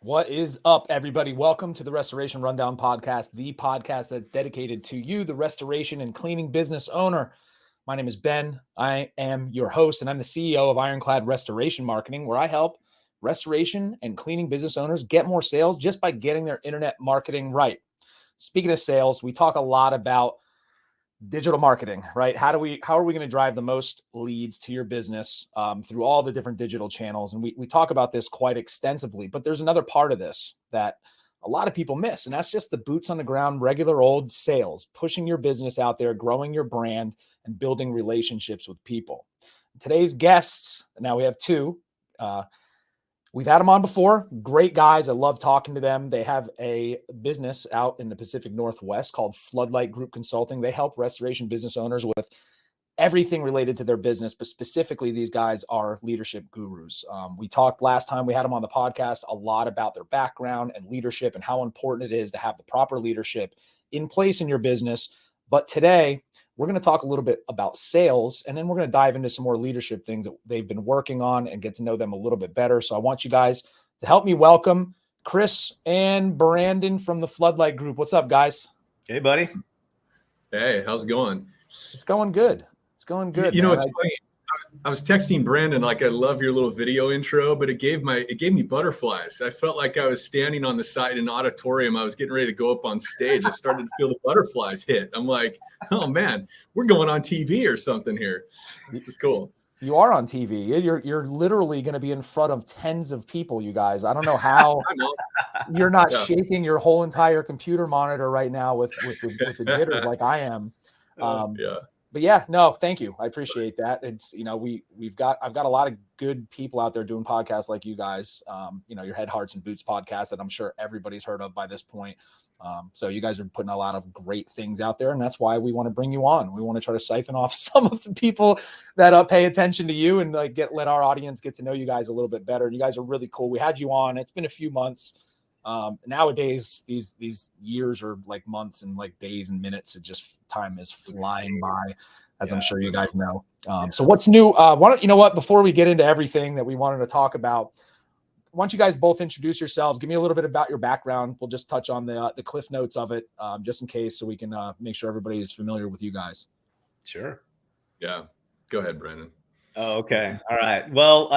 What is up, everybody? Welcome to the Restoration Rundown Podcast, the podcast that's dedicated to you, the restoration and cleaning business owner. My name is Ben. I am your host, and I'm the CEO of Ironclad Restoration Marketing, where I help restoration and cleaning business owners get more sales just by getting their internet marketing right. Speaking of sales, we talk a lot about digital marketing, right? How are we going to drive the most leads to your business through all the different digital channels? And we talk about this quite extensively, but there's another part of this that a lot of people miss. And that's just the boots on the ground, regular old sales, pushing your business out there, growing your brand and building relationships with people. Today's guests, now we have two, we've had them on before. Great guys. I love talking to them. They have a business out in the Pacific Northwest called Floodlight Group Consulting. They help restoration business owners with everything related to their business, but specifically these guys are leadership gurus. We talked last time we had them on the podcast a lot about their background and leadership and how important it is to have the proper leadership in place in your business. But today we're going to talk a little bit about sales, and then we're going to dive into some more leadership things that they've been working on and get to know them a little bit better. So I want you guys to help me welcome Chris and Brandon from the Floodlight Group. What's up, guys? Hey, buddy. Hey, how's it going? It's going good. It's going good. You know, it's funny. I was texting Brandon, like, I love your little video intro, but it gave me butterflies. I felt like I was standing on the side in an auditorium. I was getting ready to go up on stage. I started to feel the butterflies hit. I'm like, oh man, we're going on TV or something here. This is cool. You are on TV. You're literally going to be in front of tens of people, you guys. I don't know how you're not shaking your whole entire computer monitor right now with the jitters like I am. But yeah, no, thank you. I appreciate that. It's, you know, I've got a lot of good people out there doing podcasts like you guys, your Head, Hearts and Boots podcast that I'm sure everybody's heard of by this point. So you guys are putting a lot of great things out there, and that's why we want to bring you on. We want to try to siphon off some of the people that pay attention to you and let our audience get to know you guys a little bit better. And you guys are really cool. We had you on. It's been a few months. Nowadays, these years are like months and like days and minutes. It just time is flying by, as I'm sure you guys know. So what's new? Before we get into everything that we wanted to talk about, why don't you guys both introduce yourselves? Give me a little bit about your background. We'll just touch on the cliff notes of it, just in case, so we can make sure everybody is familiar with you guys. Sure. Yeah. Go ahead, Brandon. Oh, okay. All right. Well,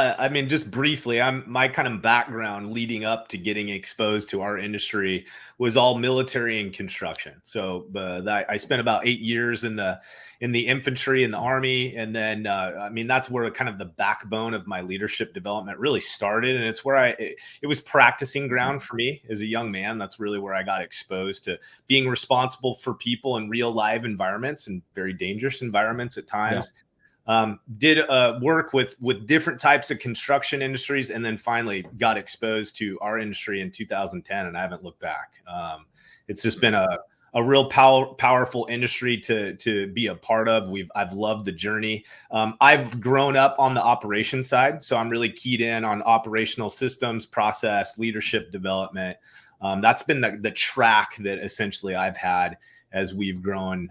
just briefly, my kind of background leading up to getting exposed to our industry was all military and construction. So I spent about 8 years in the infantry in the Army. And then, that's where kind of the backbone of my leadership development really started. And it's where it was practicing ground for me as a young man. That's really where I got exposed to being responsible for people in real live environments and very dangerous environments at times. Yeah. Did work with different types of construction industries, and then finally got exposed to our industry in 2010, and I haven't looked back. It's just been a real powerful industry to be a part of. I've loved the journey. I've grown up on the operations side, so I'm really keyed in on operational systems, process, leadership development. That's been the track that essentially I've had as we've grown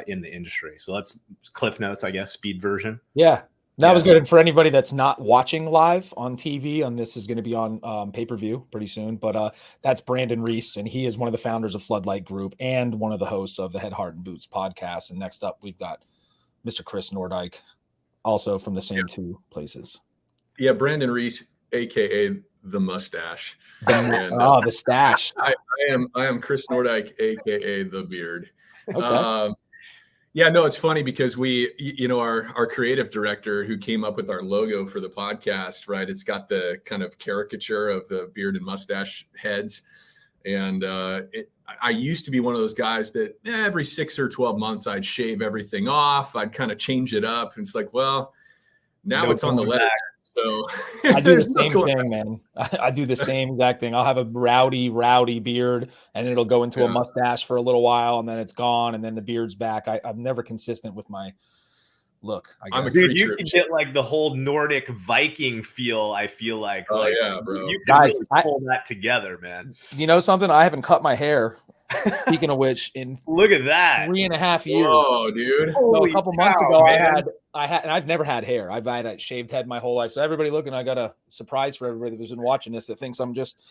in the industry. So that's cliff notes, I guess, speed version. Yeah, that was good. And for anybody that's not watching live on TV, this is going to be on pay-per-view pretty soon, but that's Brandon Reese, and he is one of the founders of Floodlight Group and one of the hosts of the Head, Heart and Boots podcast. And next up, we've got Mr. Chris Nordyke, also from the same two places. Yeah, Brandon Reese, aka the mustache. The stash. I am Chris Nordyke, aka the beard. Okay. It's funny because our creative director who came up with our logo for the podcast, right? It's got the kind of caricature of the beard and mustache heads. And I used to be one of those guys that every 6 or 12 months I'd shave everything off. I'd kind of change it up. And it's like, well, now it's on the left. So I do the same thing, man. I do the same exact thing. I'll have a rowdy beard, and it'll go into a mustache for a little while, and then it's gone, and then the beard's back. I'm never consistent with my look. I guess. Dude, you can get like the whole Nordic Viking feel. I feel like, bro. You can really pull that together, man. You know something? I haven't cut my hair. Speaking of which, in look at that 3.5 years. Oh, dude! So a couple months ago, man. I had, and I've never had hair. I've had a shaved head my whole life. So everybody looking, I got a surprise for everybody that was been watching this that thinks I'm just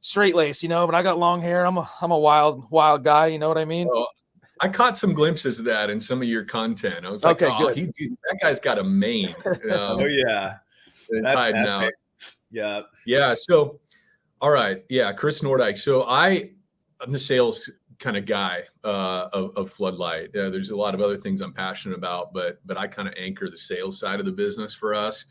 straight lace, but I got long hair. I'm a wild guy. You know what I mean? Oh, I caught some glimpses of that in some of your content. I was like, Okay, good. That guy's got a mane. Oh yeah. It's hiding out. Yeah. Yeah. So, all right. Yeah. Chris Nordyke. So I'm the sales kind of guy of Floodlight. There's a lot of other things I'm passionate about, but I kind of anchor the sales side of the business for us.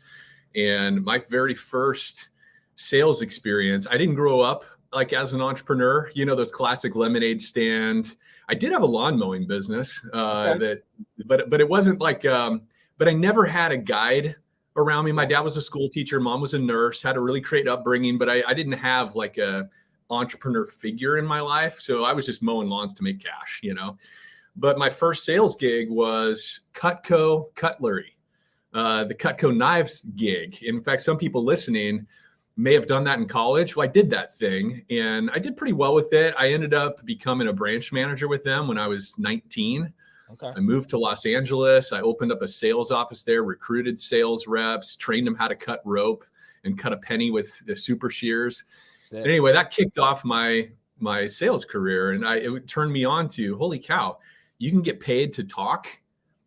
And my very first sales experience, I didn't grow up like as an entrepreneur, those classic lemonade stand. I did have a lawn mowing business but it wasn't like, but I never had a guide around me. My dad was a school teacher, mom was a nurse, had a really great upbringing, but I didn't have like a entrepreneur figure in my life. So I was just mowing lawns to make cash, but my first sales gig was Cutco Cutlery, the Cutco knives gig. In fact, some people listening may have done that in college. Well, I did that thing and I did pretty well with it. I ended up becoming a branch manager with them when I was 19. Okay. I moved to Los Angeles. I opened up a sales office there, recruited sales reps, trained them how to cut rope and cut a penny with the super shears. Anyway, that kicked off my sales career, and it turned me on to, holy cow, you can get paid to talk.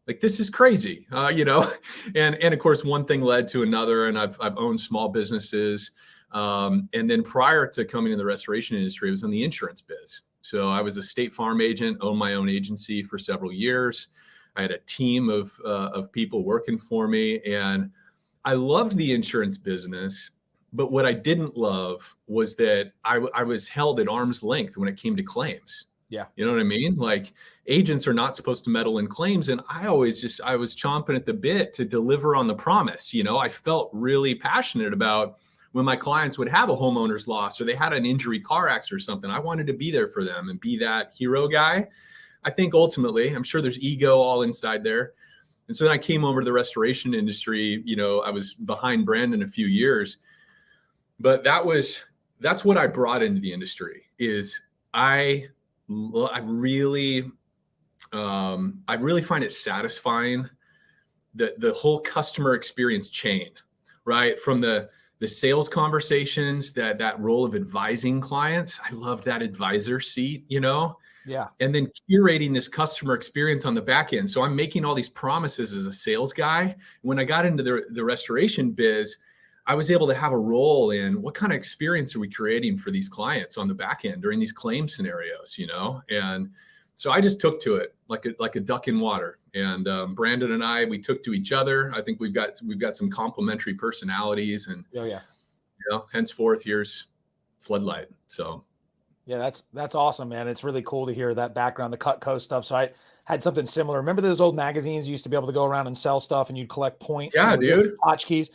Like, this is crazy, and of course, one thing led to another, and I've owned small businesses, and then prior to coming in the restoration industry, I was in the insurance biz. So I was a State Farm agent, owned my own agency for several years. I had a team of people working for me, and I loved the insurance business. But what I didn't love was that I was held at arm's length when it came to claims. Yeah. You know what I mean? Like, agents are not supposed to meddle in claims. And I was chomping at the bit to deliver on the promise. I felt really passionate about when my clients would have a homeowner's loss or they had an injury car accident or something. I wanted to be there for them and be that hero guy. I think ultimately, I'm sure there's ego all inside there. And so then I came over to the restoration industry. I was behind Brandon a few years. But that's what I brought into the industry. Is I really find it satisfying the whole customer experience chain, right? From the sales conversations, that role of advising clients. I love that advisor seat, Yeah. And then curating this customer experience on the back end. So I'm making all these promises as a sales guy. When I got into the restoration biz, I was able to have a role in what kind of experience are we creating for these clients on the back end during these claim scenarios, And so I just took to it like a duck in water. And Brandon and I, we took to each other. I think we've got some complementary personalities, and henceforth, here's Floodlight. So yeah, that's awesome, man. It's really cool to hear that background, the Cutco stuff. So I had something similar. Remember those old magazines you used to be able to go around and sell stuff, and you'd collect points? Yeah, dude. Hotchkies.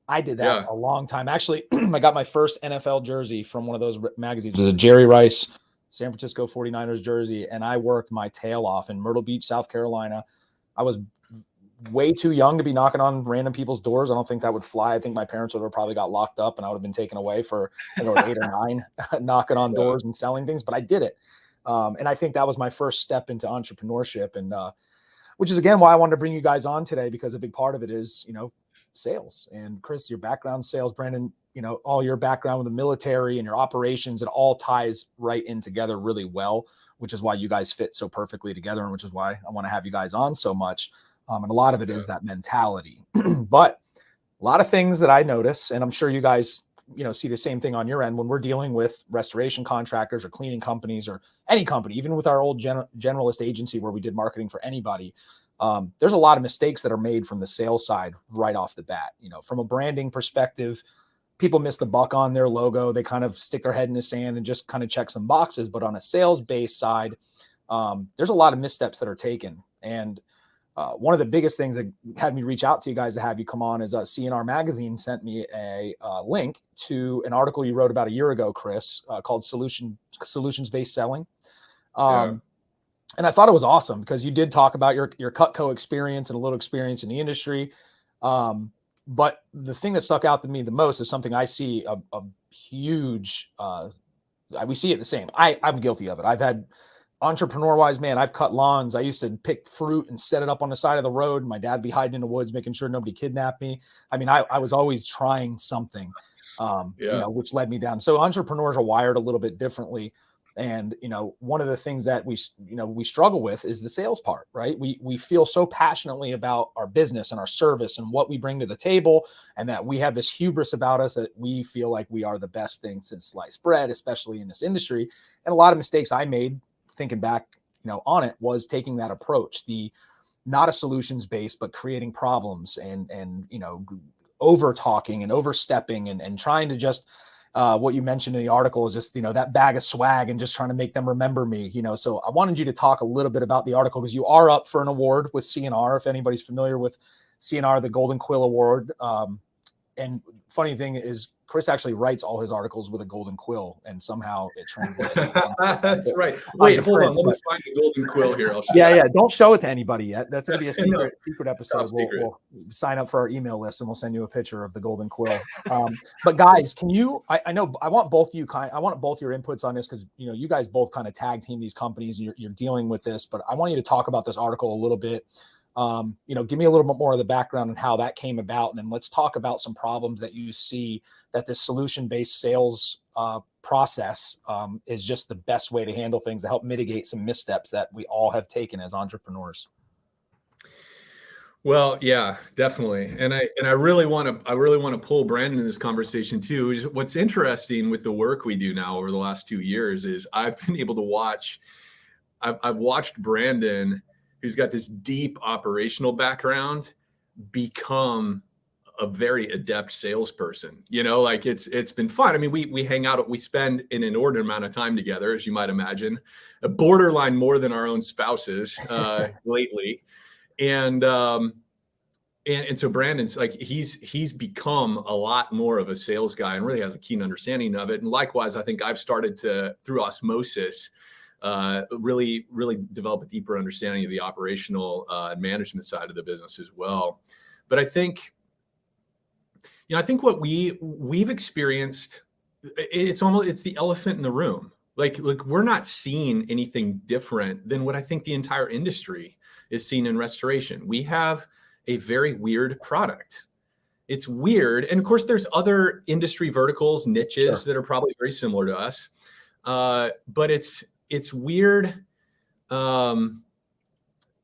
I did that a long time. Actually, I got my first NFL jersey from one of those magazines. It was a Jerry Rice, San Francisco 49ers jersey. And I worked my tail off in Myrtle Beach, South Carolina. I was way too young to be knocking on random people's doors. I don't think that would fly. I think my parents would have probably got locked up and I would have been taken away for 8 or 9 knocking on doors and selling things, but I did it. And I think that was my first step into entrepreneurship, and which is, again, why I wanted to bring you guys on today, because a big part of it is, sales. And Chris, your background sales, Brandon, all your background with the military and your operations, it all ties right in together really well, which is why you guys fit so perfectly together, and which is why I want to have you guys on so much. And a lot of it is that mentality. But a lot of things that I notice, and I'm sure you guys, see the same thing on your end when we're dealing with restoration contractors or cleaning companies or any company, even with our old generalist agency where we did marketing for anybody. There's a lot of mistakes that are made from the sales side right off the bat. From a branding perspective, people miss the buck on their logo. They kind of stick their head in the sand and just kind of check some boxes. But on a sales-based side, there's a lot of missteps that are taken. And one of the biggest things that had me reach out to you guys to have you come on is CNR Magazine sent me a link to an article you wrote about a year ago, Chris, called Solutions-Based Selling. And I thought it was awesome because you did talk about your Cutco experience and a little experience in the industry. But the thing that stuck out to me the most is something I see a huge, we see it the same. I'm guilty of it. I've had entrepreneur-wise, man, I've cut lawns. I used to pick fruit and set it up on the side of the road. My dad would be hiding in the woods, making sure nobody kidnapped me. I mean, I was always trying something. Which led me down. So entrepreneurs are wired a little bit differently. And, one of the things that we struggle with is the sales part, right? We feel so passionately about our business and our service and what we bring to the table, and that we have this hubris about us that we feel like we are the best thing since sliced bread, especially in this industry. And a lot of mistakes I made thinking back, on it, was taking that approach, the not a solutions based, but creating problems and over talking and overstepping and trying to just, what you mentioned in the article is just, that bag of swag and just trying to make them remember me, so I wanted you to talk a little bit about the article, because you are up for an award with CNR. If anybody's familiar with CNR, the Golden Quill Award. And funny thing is, Chris actually writes all his articles with a golden quill, and somehow it translates. That's right. Wait, hold on. Let me find the golden quill here. Yeah. Don't show it to anybody yet. That's going to be a secret episode. We'll sign up for our email list, and we'll send you a picture of the golden quill. But guys, can you? I know I want both you I want both your inputs on this, because you guys both kind of tag team these companies. And you're dealing with this, but I want you to talk about this article a little bit. Give me a little bit more of the background and how that came about. And then let's talk about some problems that you see that this solution-based sales process is just the best way to handle things to help mitigate some missteps that we all have taken as entrepreneurs. Well, yeah, definitely. And I really want to pull Brandon in this conversation too. What's interesting with the work we do now over the last 2 years is I've been able to watch, I've watched Brandon, who's got this deep operational background, become a very adept salesperson. It's been fun. I mean, we hang out, we spend an inordinate amount of time together, as you might imagine, a borderline more than our own spouses lately. And so Brandon's like, he's become a lot more of a sales guy and really has a keen understanding of it. And likewise, I think I've started to, through osmosis, really develop a deeper understanding of the operational management side of the business as well. But I think, I think what we've experienced, it's the elephant in the room. Like we're not seeing anything different than what I think the entire industry is seeing in restoration. We have a very weird product. It's weird. And of course, there's other industry verticals, niches that are probably very similar to us. But it's weird.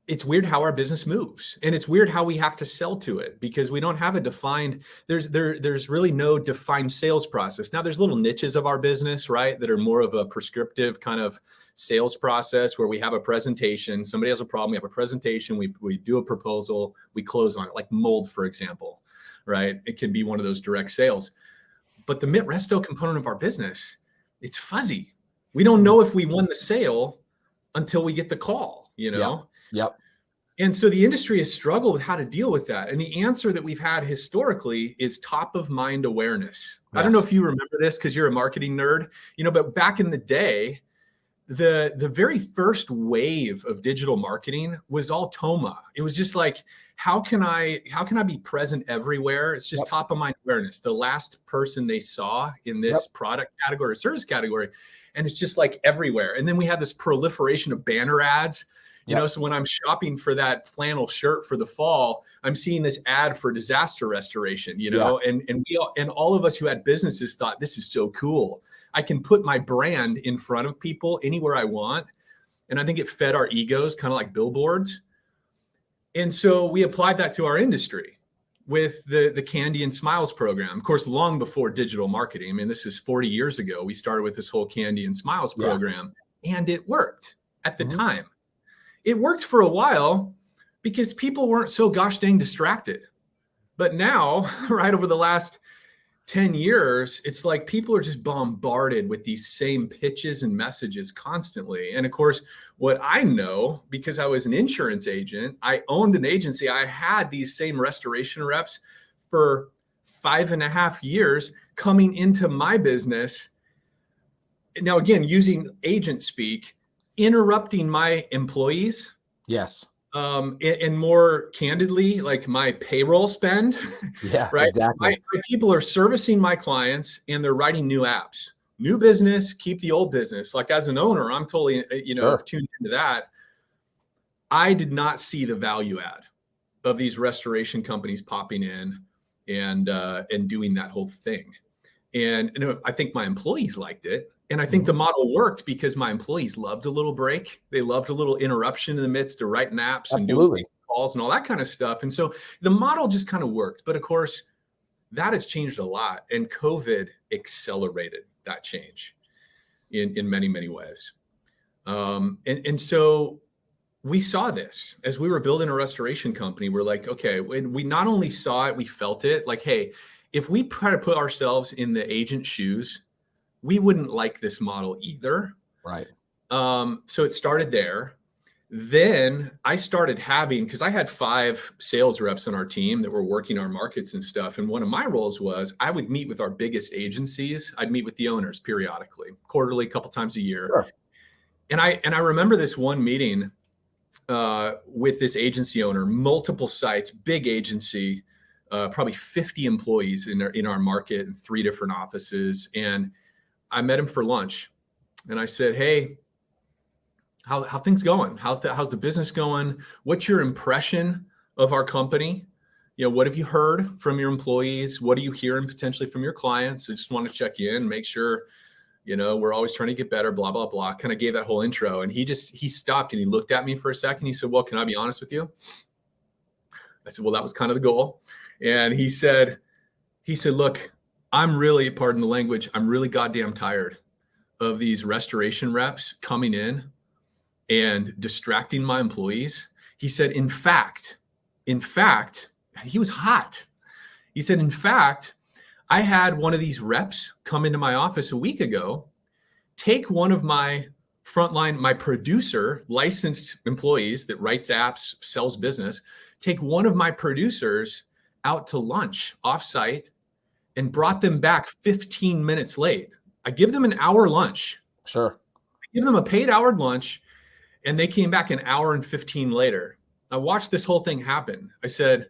It's weird how our business moves, and it's weird how we have to sell to it, because we don't have a defined, there's really no defined sales process. Now there's little niches of our business, right, that are more of a prescriptive kind of sales process where we have a presentation, somebody has a problem, we have a presentation, we do a proposal, we close on it, like mold, for example, right? It can be one of those direct sales. But the resto component of our business, it's fuzzy. We don't know if we won the sale until we get the call, Yep. And so the industry has struggled with how to deal with that. And the answer that we've had historically is top of mind awareness. Yes. I don't know if you remember this because you're a marketing nerd, but back in the day, the very first wave of digital marketing was all TOMA. It was just like, how can I be present everywhere? It's just top of mind awareness. The last person they saw in this product category or service category. And it's just like everywhere. And then we had this proliferation of banner ads. So when I'm shopping for that flannel shirt for the fall, I'm seeing this ad for disaster restoration, and all of us who had businesses thought, this is so cool. I can put my brand in front of people anywhere I want. And I think it fed our egos, kind of like billboards. And so we applied that to our industry with the Candy and Smiles program. Of course, long before digital marketing. I mean, this is 40 years ago. We started with this whole Candy and Smiles program, and it worked at the time. It worked for a while because people weren't so gosh dang distracted. But now, right over the last 10 years, it's like people are just bombarded with these same pitches and messages constantly. And of course, what I know, because I was an insurance agent, I owned an agency, I had these same restoration reps for 5.5 years coming into my business. Now, again, using agent speak, interrupting my employees. Yes. And more candidly, like my payroll spend. Yeah, right. Exactly. My people are servicing my clients and they're writing new apps, new business, keep the old business. Like as an owner, I'm totally, tuned into that. I did not see the value add of these restoration companies popping in and doing that whole thing. And I think my employees liked it. And I think the model worked because my employees loved a little break. They loved a little interruption in the midst of writing apps and doing calls and all that kind of stuff. And so the model just kind of worked. But of course, that has changed a lot. And COVID accelerated that change in many, many ways. And so we saw this as we were building a restoration company. We're like, okay, when we not only saw it, we felt it. Like, hey, if we try to put ourselves in the agent's shoes, we wouldn't like this model either. Right. So it started there. Then I started having, because I had 5 sales reps on our team that were working our markets and stuff. And one of my roles was I would meet with our biggest agencies. I'd meet with the owners periodically, quarterly, a couple times a year. Sure. And I remember this one meeting with this agency owner, multiple sites, big agency, probably 50 employees in our market in 3 different offices. And I met him for lunch and I said, hey, how things going? How's the business going? What's your impression of our company? What have you heard from your employees? What are you hearing potentially from your clients? I just want to check in, make sure, we're always trying to get better, blah, blah, blah. Kind of gave that whole intro. And he stopped and he looked at me for a second. He said, well, can I be honest with you? I said, well, that was kind of the goal. And he said, look, I'm really, pardon the language, I'm really goddamn tired of these restoration reps coming in and distracting my employees. He said, in fact, he was hot. He said, in fact, I had one of these reps come into my office a week ago, take one of my frontline, my producer, licensed employees that writes apps, sells business, take one of my producers out to lunch offsite and brought them back 15 minutes late. I give them an hour lunch. Sure. I give them a paid hour lunch and they came back an hour and 15 later. I watched this whole thing happen. I said,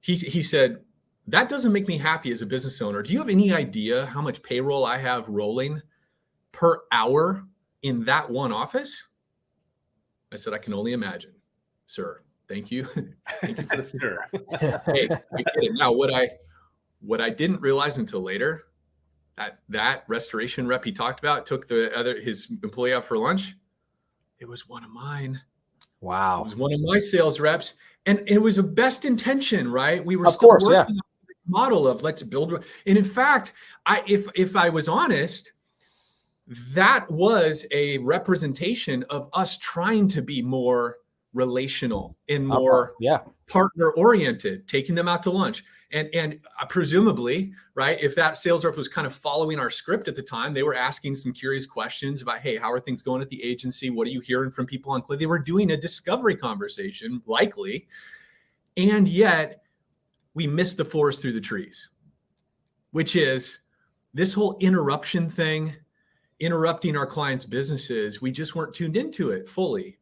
he said, that doesn't make me happy as a business owner. Do you have any idea how much payroll I have rolling per hour in that one office? I said, I can only imagine, sir. Thank you. Thank you for the sure. Hey, I get it. Now, what I didn't realize until later, that restoration rep he talked about took his employee out for lunch. It was one of mine. Wow. It was one of my sales reps. And it was a best intention, right? We were of still course, working yeah. on the model of let's build. And in fact, if I was honest, that was a representation of us trying to be more relational and more partner oriented, taking them out to lunch. And presumably, right, if that sales rep was kind of following our script at the time, they were asking some curious questions about, hey, how are things going at the agency? What are you hearing from people on They were doing a discovery conversation, likely. And yet we missed the forest through the trees, which is this whole interruption thing, interrupting our clients' businesses. We just weren't tuned into it fully.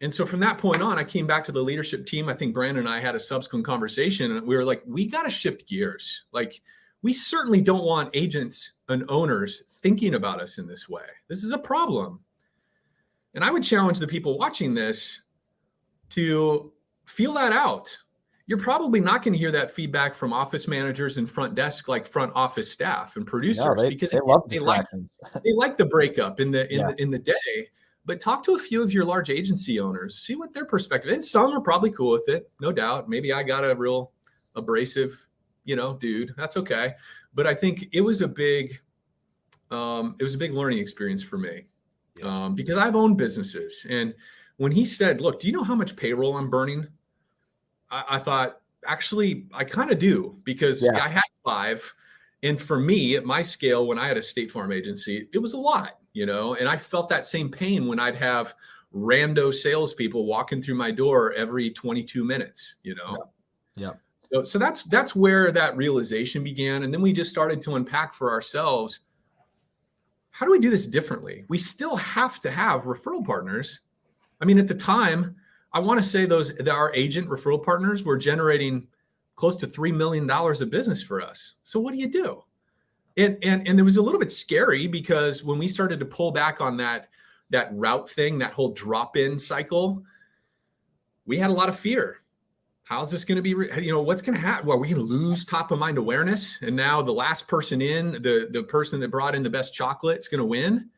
And so from that point on, I came back to the leadership team. I think Brandon and I had a subsequent conversation and we were like, we got to shift gears. Like, we certainly don't want agents and owners thinking about us in this way. This is a problem. And I would challenge the people watching this to feel that out. You're probably not going to hear that feedback from office managers and front desk, like front office staff and producers, because they like the breakup in the day. But talk to a few of your large agency owners, see what their perspective is. And some are probably cool with it, no doubt. Maybe I got a real abrasive, dude. That's okay. But I think it was a big learning experience for me because I've owned businesses. And when he said, look, do you know how much payroll I'm burning? I thought, actually, I kind of do, because I had 5. And for me, at my scale, when I had a State Farm agency, it was a lot. And I felt that same pain when I'd have rando salespeople walking through my door every 22 minutes, Yeah. So that's where that realization began. And then we just started to unpack for ourselves, how do we do this differently? We still have to have referral partners. I mean, at the time, I want to say our agent referral partners were generating close to $3 million of business for us. So what do you do? And it was a little bit scary because when we started to pull back on that route thing, that whole drop-in cycle, we had a lot of fear. how's this going to be, what's going to happen? Well, are we going to lose top of mind awareness? And now the last person in, the person that brought in the best chocolate is going to win?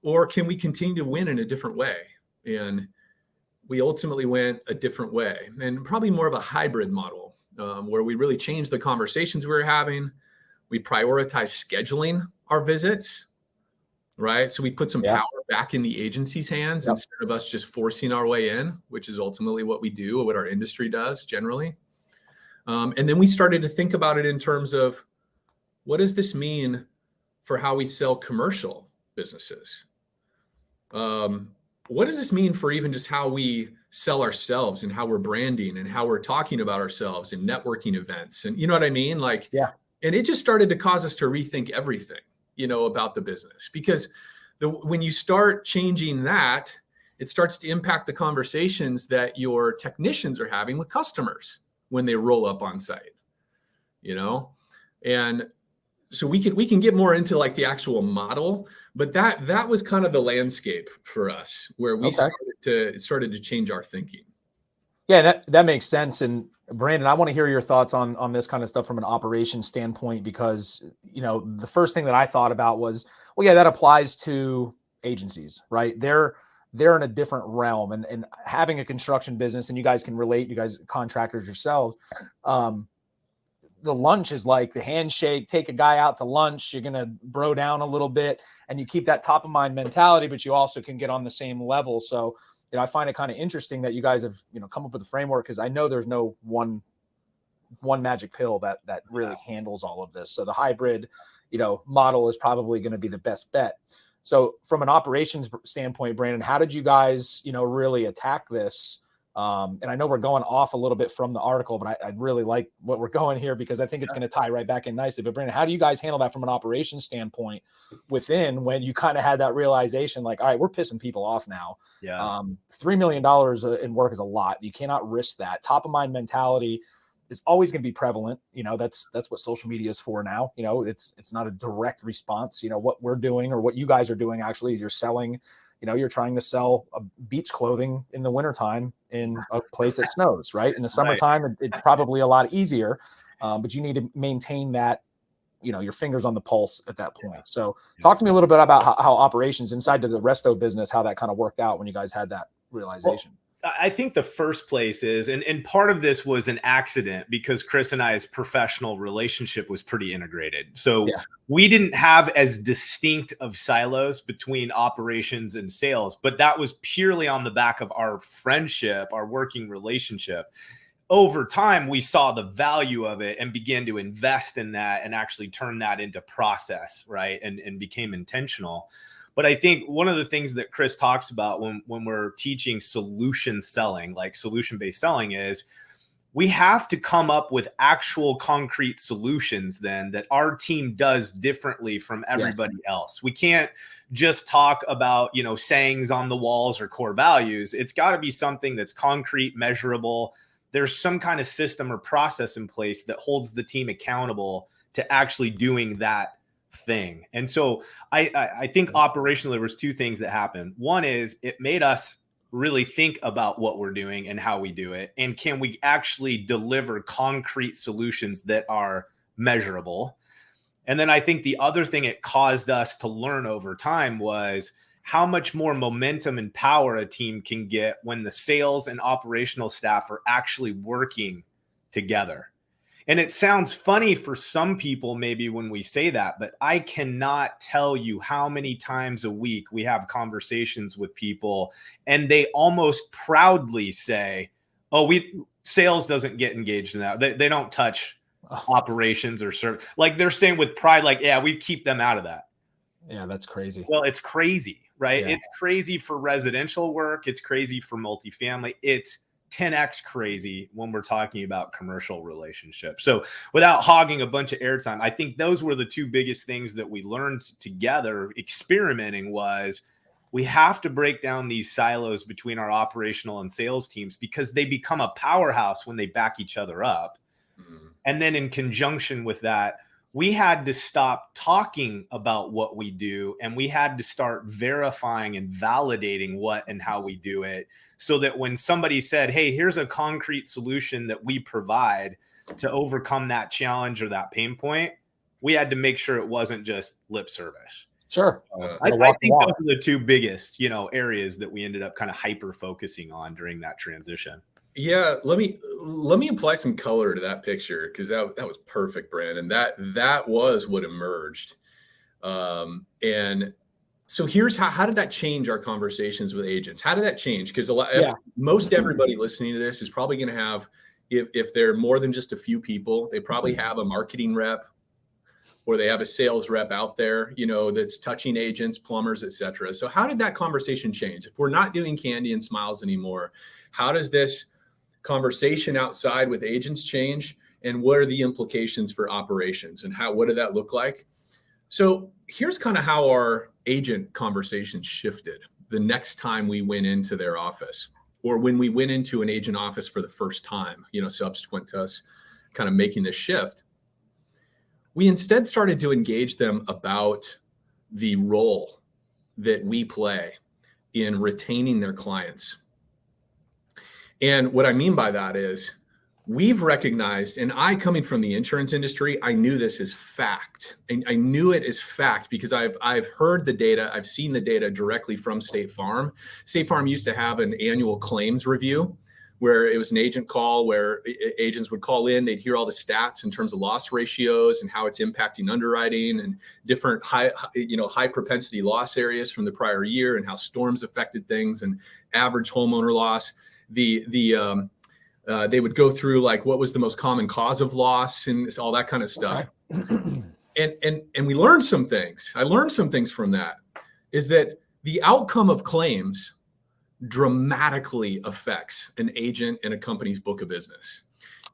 Or can we continue to win in a different way? And we ultimately went a different way, and probably more of a hybrid model, where we really changed the conversations we were having. We prioritize scheduling our visits, right? So we put some power back in the agency's hands instead of us just forcing our way in, which is ultimately what we do, what our industry does generally. And then we started to think about it in terms of, what does this mean for how we sell commercial businesses? What does this mean for even just how we sell ourselves and how we're branding and how we're talking about ourselves in networking events? And you know what I mean? And it just started to cause us to rethink everything, about the business, because when you start changing that, it starts to impact the conversations that your technicians are having with customers when they roll up on site, and so we can get more into like the actual model, but that was kind of the landscape for us where we started to change our thinking. Yeah, that makes sense. And Brandon, I want to hear your thoughts on this kind of stuff from an operations standpoint, because, the first thing that I thought about was, well, yeah, that applies to agencies, right? They're in a different realm, and having a construction business, and you guys can relate, you guys contractors yourselves, the lunch is like the handshake, take a guy out to lunch, you're going to bro down a little bit, and you keep that top of mind mentality, but you also can get on the same level. So, I find it kind of interesting that you guys have, come up with a framework, because I know there's no one magic pill that really handles all of this. So the hybrid, model is probably going to be the best bet. So from an operations standpoint, Brandon, how did you guys, really attack this? And I know we're going off a little bit from the article, but I really like what we're going here, because I think it's going to tie right back in nicely. But Brandon, how do you guys handle that from an operations standpoint when you kind of had that realization, like, all right, we're pissing people off now. Yeah. $3 million in work is a lot. You cannot risk that. Top of mind mentality is always going to be prevalent. That's what social media is for now. It's not a direct response. What we're doing, or what you guys are doing, actually, is you're selling. You're trying to sell beach clothing in the wintertime in a place that snows, right? In the summertime, it's probably a lot easier, but you need to maintain that, your fingers on the pulse at that point. So talk to me a little bit about how operations inside of the resto business, how that kind of worked out when you guys had that realization. I think the first place is, and part of this was an accident, because Chris and I's professional relationship was pretty integrated. So we didn't have as distinct of silos between operations and sales, but that was purely on the back of our friendship, our working relationship. Over time, we saw the value of it and began to invest in that and actually turn that into process, right? And became intentional. But I think one of the things that Chris talks about when we're teaching solution selling, like solution-based selling, is we have to come up with actual concrete solutions then that our team does differently from everybody else. We can't just talk about, sayings on the walls or core values. It's got to be something that's concrete, measurable. There's some kind of system or process in place that holds the team accountable to actually doing that thing. And so I think operationally there was two things that happened. One is it made us really think about what we're doing and how we do it, and can we actually deliver concrete solutions that are measurable. And then I think the other thing it caused us to learn over time was how much more momentum and power a team can get when the sales and operational staff are actually working together. And it sounds funny for some people maybe when we say that, but I cannot tell you how many times a week we have conversations with people and they almost proudly say, oh, sales doesn't get engaged in that. They don't touch operations or service. Like they're saying with pride, like, yeah, we keep them out of that. Yeah, that's crazy. Well, it's crazy, right? Yeah. It's crazy for residential work. It's crazy for multifamily. It's 10x crazy when we're talking about commercial relationships. So without hogging a bunch of airtime, I think those were the two biggest things that we learned together experimenting was we have to break down these silos between our operational and sales teams because they become a powerhouse when they back each other up. Mm-hmm. And then in conjunction with that, we had to stop talking about what we do, and we had to start verifying and validating what and how we do it, so that when somebody said, hey, here's a concrete solution that we provide to overcome that challenge or that pain point, we had to make sure it wasn't just lip service. Sure. I think those are the two biggest, areas that we ended up kind of hyper focusing on during that transition. Yeah, let me apply some color to that picture, because that was perfect, Brandon. That was what emerged. And so here's how did that change our conversations with agents? How did that change? Because most everybody listening to this is probably going to have, if they're more than just a few people, they probably have a marketing rep, or they have a sales rep out there, that's touching agents, plumbers, et cetera. So how did that conversation change? If we're not doing candy and smiles anymore, how does this conversation outside with agents change? And what are the implications for operations, and what did that look like? So here's kind of how our agent conversation shifted the next time we went into their office, or when we went into an agent office for the first time, subsequent to us kind of making this shift. We instead started to engage them about the role that we play in retaining their clients. And what I mean by that is, we've recognized, and I, coming from the insurance industry, I knew this as fact. And I knew it as fact because I've heard the data, I've seen the data directly from State Farm. State Farm used to have an annual claims review where it was an agent call, where agents would call in, they'd hear all the stats in terms of loss ratios and how it's impacting underwriting, and different high propensity loss areas from the prior year, and how storms affected things, and average homeowner loss. They would go through like what was the most common cause of loss and all that kind of stuff. And we learned some things. I learned some things from that, is that the outcome of claims dramatically affects an agent and a company's book of business.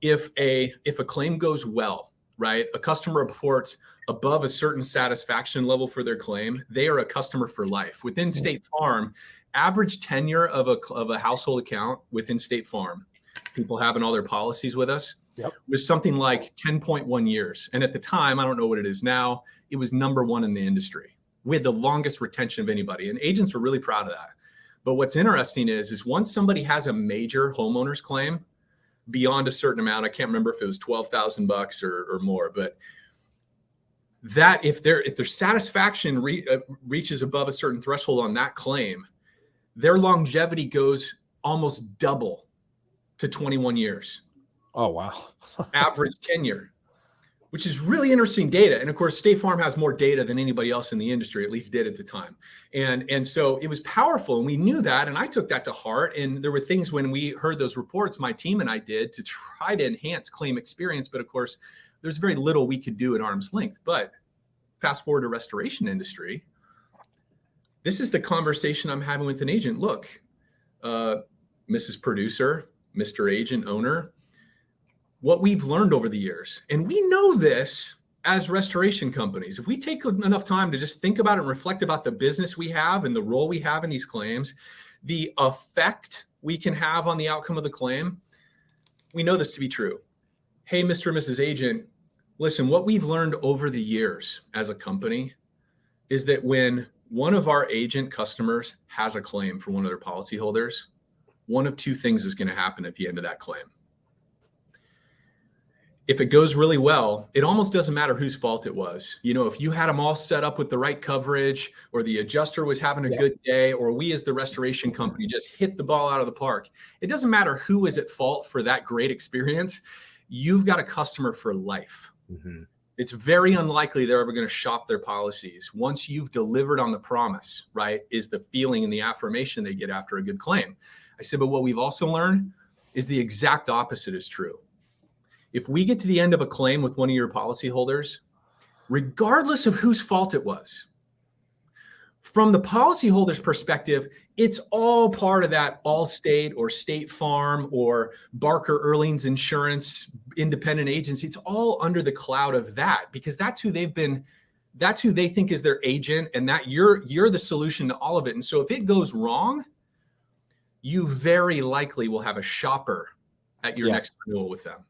If a claim goes well, right, a customer reports above a certain satisfaction level for their claim, they are a customer for life. Within State Farm, average tenure of a household account within State Farm, people having all their policies with us, was something like 10.1 years. And at the time, I don't know what it is now, it was number one in the industry. We had the longest retention of anybody, and agents were really proud of that. But what's interesting is once somebody has a major homeowner's claim beyond a certain amount, I can't remember if it was $12,000 or more, but that if their satisfaction reaches above a certain threshold on that claim, their longevity goes almost double to 21 years. Oh, wow. Average tenure, which is really interesting data. And of course, State Farm has more data than anybody else in the industry, at least did at the time. And so it was powerful, and we knew that, and I took that to heart. And there were things when we heard those reports, my team and I did, to try to enhance claim experience. But of course, there's very little we could do at arm's length. But fast forward to restoration industry, this is the conversation I'm having with an agent. Look, Mrs. Producer, Mr. Agent Owner, what we've learned over the years, and we know this as restoration companies, if we take enough time to just think about it and reflect about the business we have and the role we have in these claims, the effect we can have on the outcome of the claim, we know this to be true. Hey, Mr. and Mrs. Agent, listen, what we've learned over the years as a company is that when one of our agent customers has a claim for one of their policyholders, one of two things is going to happen at the end of that claim. If it goes really well, it almost doesn't matter whose fault it was. If you had them all set up with the right coverage, or the adjuster was having a good day, or we as the restoration company just hit the ball out of the park, it doesn't matter who is at fault for that great experience. You've got a customer for life. Mm-hmm. It's very unlikely they're ever going to shop their policies. Once you've delivered on the promise, right, is the feeling and the affirmation they get after a good claim. I said, but what we've also learned is the exact opposite is true. If we get to the end of a claim with one of your policyholders, regardless of whose fault it was, from the policyholder's perspective, it's all part of that Allstate or State Farm or Barker Earlings Insurance independent agency. It's all under the cloud of that, because that's who they think is their agent, and that you're the solution to all of it. And so if it goes wrong, you very likely will have a shopper at your next renewal with them.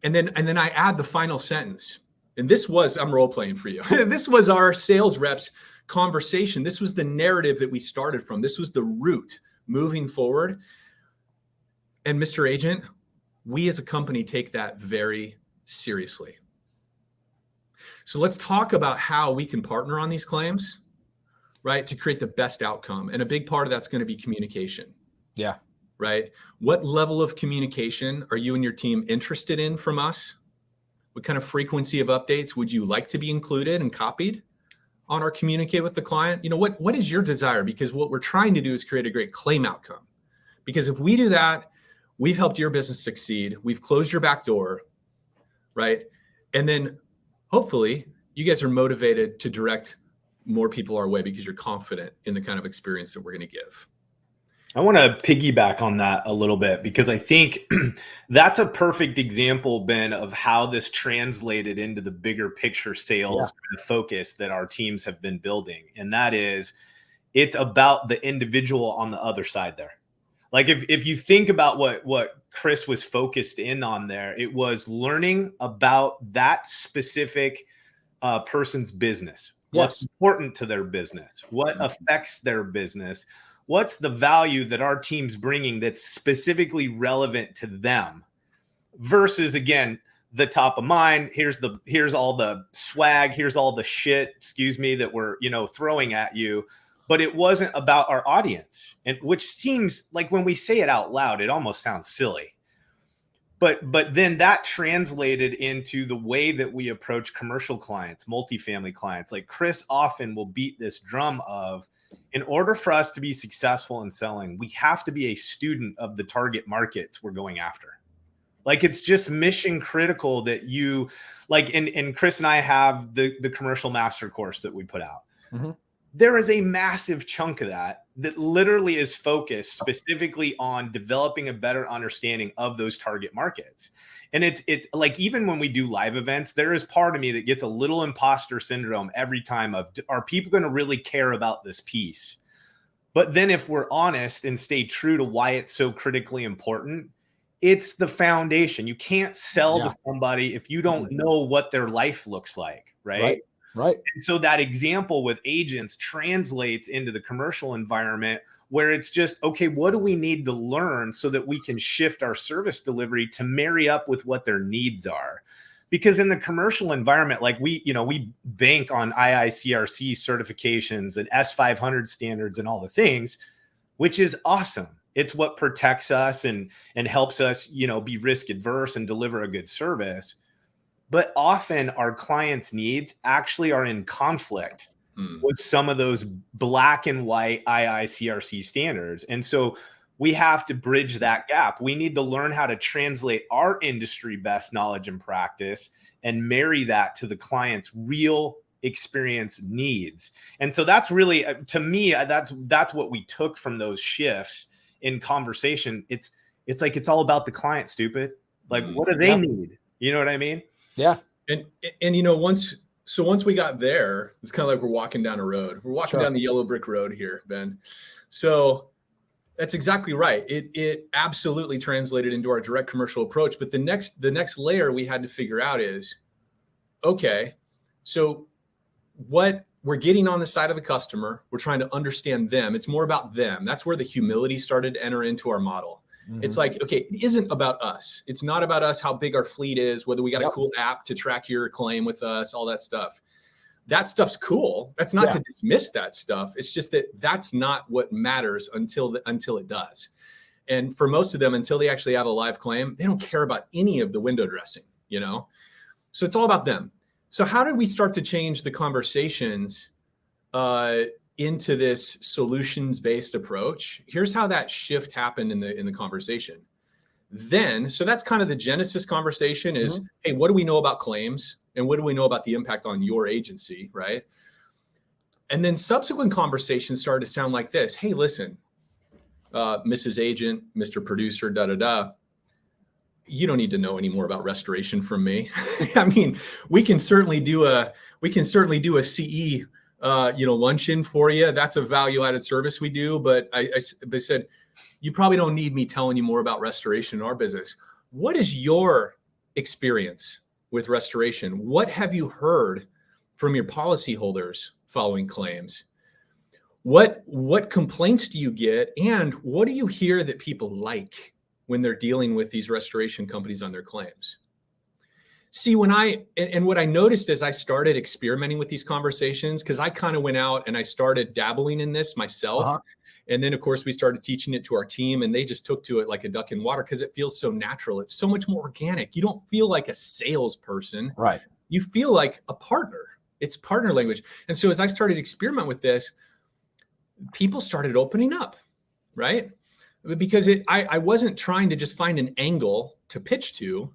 And then I add the final sentence. And I'm role playing for you. This was our sales reps conversation. This was the narrative that we started from. This was the route moving forward. And Mr. Agent, we as a company take that very seriously. So let's talk about how we can partner on these claims, right, to create the best outcome. And a big part of that's going to be communication. Yeah. Right? What level of communication are you and your team interested in from us? What kind of frequency of updates would you like to be included and copied on our communicate with the client? What is your desire? Because what we're trying to do is create a great claim outcome. Because if we do that, we've helped your business succeed. We've closed your back door, right? And then hopefully you guys are motivated to direct more people our way because you're confident in the kind of experience that we're going to give. I want to piggyback on that a little bit because I think that's a perfect example, Ben, of how this translated into the bigger picture sales focus that our teams have been building. And that is, it's about the individual on the other side there. Like if you think about what Chris was focused in on there, it was learning about that specific person's business, what's important to their business, what affects their business. What's the value that our team's bringing that's specifically relevant to them versus, again, the top of mind. Here's all the swag. Here's all the shit, that we're, throwing at you. But it wasn't about our audience, and which seems like when we say it out loud, it almost sounds silly. But then that translated into the way that we approach commercial clients, multifamily clients. Like Chris often will beat this drum of, in order for us to be successful in selling, we have to be a student of the target markets we're going after. Like it's just mission critical that you and Chris and I have the commercial master course that we put out. Mm-hmm. There is a massive chunk of that literally is focused specifically on developing a better understanding of those target markets. And it's like, even when we do live events, there is part of me that gets a little imposter syndrome every time of, are people going to really care about this piece? But then if we're honest and stay true to why it's so critically important, it's the foundation. You can't sell to somebody if you don't know what their life looks like, right? Right. And so that example with agents translates into the commercial environment where it's just, okay, what do we need to learn so that we can shift our service delivery to marry up with what their needs are? Because in the commercial environment, like we bank on IICRC certifications and S500 standards and all the things, which is awesome. It's what protects us and helps us, be risk adverse and deliver a good service. But often our clients' needs actually are in conflict with some of those black and white IICRC standards. And so we have to bridge that gap. We need to learn how to translate our industry best knowledge and practice and marry that to the client's real experience needs. And so that's really, to me, that's what we took from those shifts in conversation. It's like, it's all about the client, stupid. Like, what do they need? You know what I mean? Yeah. And once we got there, it's kind of like we're walking down a road. We're walking down the yellow brick road here, Ben. So that's exactly right. It absolutely translated into our direct commercial approach. But the next layer we had to figure out is, okay, so what we're getting on the side of the customer, we're trying to understand them. It's more about them. That's where the humility started to enter into our model. Mm-hmm. It's like, okay, it isn't about us. It's not about us, how big our fleet is, whether we got a cool app to track your claim with us, all that stuff. That stuff's cool. That's not to dismiss that stuff. It's just that that's not what matters until it does. And for most of them, until they actually have a live claim, they don't care about any of the window dressing, So it's all about them. So how did we start to change the conversations into this solutions-based approach? Here's how that shift happened in the conversation. Then, so that's kind of the genesis conversation is, hey, what do we know about claims? And what do we know about the impact on your agency, right? And then subsequent conversations started to sound like this. Hey, listen, Mrs. Agent, Mr. Producer, you don't need to know any more about restoration from me. I mean, we can certainly do a CE luncheon for you. That's a value-added service we do. But they said, you probably don't need me telling you more about restoration in our business. What is your experience with restoration? What have you heard from your policyholders following claims? What complaints do you get? And what do you hear that people like when they're dealing with these restoration companies on their claims? See, what I noticed as I started experimenting with these conversations, because I kind of went out and I started dabbling in this myself. Uh-huh. And then, of course, we started teaching it to our team, and they just took to it like a duck in water because it feels so natural. It's so much more organic. You don't feel like a salesperson. Right. You feel like a partner. It's partner language. And so as I started to experiment with this, people started opening up, right? Because I wasn't trying to just find an angle to pitch to.